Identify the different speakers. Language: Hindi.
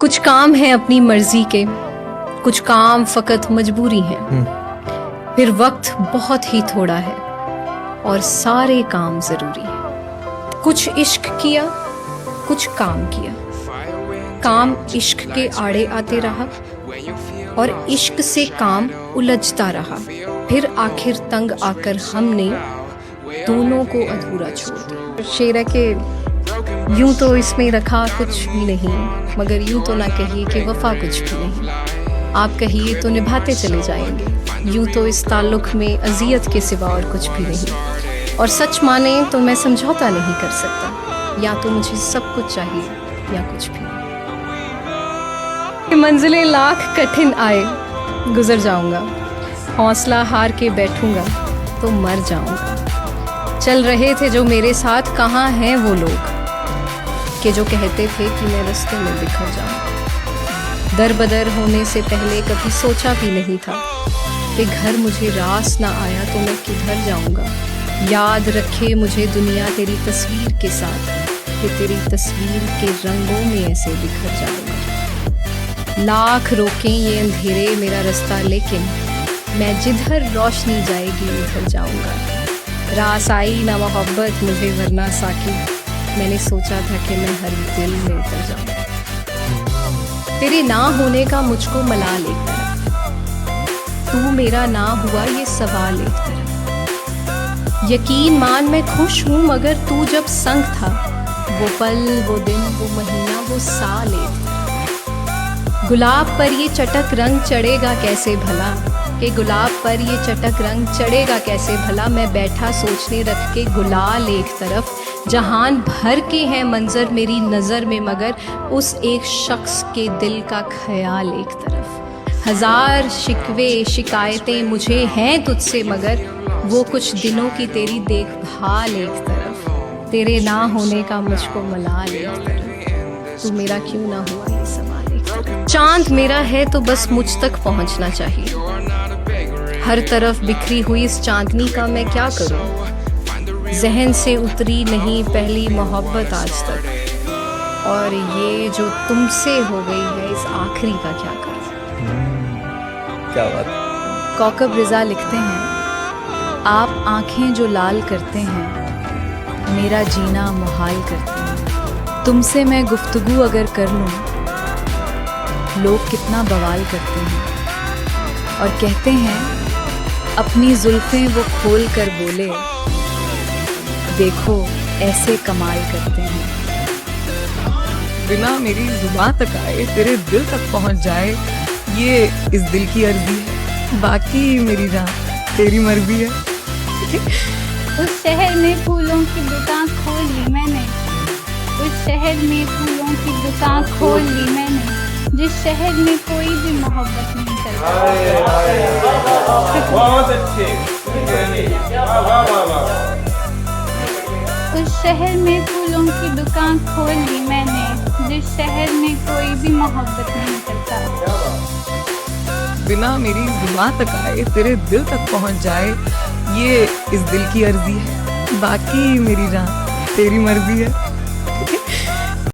Speaker 1: कुछ काम है अपनी मर्जी के, कुछ काम फकत मजबूरी है। फिर वक्त बहुत ही थोड़ा है और सारे काम जरूरी है। कुछ इश्क किया, कुछ काम किया। काम इश्क के आड़े आते रहा और इश्क से काम उलझता रहा। फिर आखिर तंग आकर हमने दोनों को अधूरा छोड़ दिया। शेर है कि यूं तो इसमें रखा कुछ भी नहीं, मगर यूं तो ना कहिए कि वफा कुछ भी नहीं। आप कहिए तो निभाते चले जाएंगे, यूं तो इस ताल्लुक में अजियत के सिवा और कुछ भी नहीं। और सच माने तो मैं समझौता नहीं कर सकता, या तो मुझे सब कुछ चाहिए या कुछ भी नहीं। मंजिलें लाख कठिन आए गुजर जाऊंगा, हौसला हार के बैठूंगा तो मर जाऊंगा। चल रहे थे जो मेरे साथ, कहाँ हैं वो लोग कि जो कहते थे कि मैं रास्ते में बिखर जाऊं। दर बदर होने से पहले कभी सोचा भी नहीं था कि घर मुझे रास ना आया तो मैं किधर जाऊंगा। याद रखे मुझे दुनिया तेरी तस्वीर के साथ, कि तेरी तस्वीर के रंगों में ऐसे बिखर जाऊंगा। लाख रोकें ये अंधेरे मेरा रास्ता, लेकिन मैं जिधर रोशनी जाएगी उधर जाऊंगा। रास आई ना मोहब्बत मुझे वरना साकी, मैंने सोचा था कि मैं हर दिल में उतर जाऊं। तेरे ना होने का मुझको मलाल एक तरफ, तू मेरा ना हुआ ये सवाल एक तरफ। यकीन मान मैं खुश हूँ मगर तू जब संग था, वो पल वो दिन वो महीना वो साल एक तरफ। गुलाब पर ये चटक रंग चढ़ेगा कैसे भला, कि गुलाब पर ये चटक रंग चढ़ेगा कैसे भला। मैं बैठा सोचने रख के गुलाल एक तरफ, जहान भर के हैं मंजर मेरी नज़र में, मगर उस एक शख्स के दिल का ख्याल एक तरफ। हजार शिकवे शिकायतें मुझे हैं तुझसे, मगर वो कुछ दिनों की तेरी देखभाल एक तरफ। तेरे ना होने का मुझको मलाल एक तरफ, तू मेरा क्यों ना हुआ ये सवाल एक तरफ। चांद मेरा है तो बस मुझ तक पहुंचना चाहिए, हर तरफ बिखरी हुई इस चांदनी का मैं क्या करूं। जहन से उतरी नहीं पहली मोहब्बत आज तक, और ये जो तुमसे हो गई है इस आखिरी का क्या करूं।
Speaker 2: क्या बात।
Speaker 3: कौकब रिजा लिखते हैं, आप आंखें जो लाल करते हैं मेरा जीना मुहाल करते हैं। तुमसे मैं गुफ्तगू अगर कर लूं लोग कितना बवाल करते हैं, और कहते हैं अपनी जुल्फें वो खोल कर बोले, देखो ऐसे कमाल करते हैं।
Speaker 2: बिना मेरी जुबान तक आए तेरे दिल तक पहुंच जाए, ये इस दिल की अर्जी है, बाकी मेरी जान तेरी मर्जी है।
Speaker 4: उस शहर में फूलों की दुकान खोल ली मैंने, उस शहर में फूलों की दुकान खोल ली मैंने, जिस शहर में कोई भी मोहब्बत नहीं करता।
Speaker 5: बहुत अच्छे।
Speaker 4: उस शहर में फूलों की दुकान खोल ली मैंने, जिस शहर में कोई भी मोहब्बत नहीं करता।
Speaker 2: बिना मेरी जुबान तक आए तेरे दिल तक पहुंच जाए, ये इस दिल की अर्जी है, बाकी मेरी जान तेरी मर्जी है।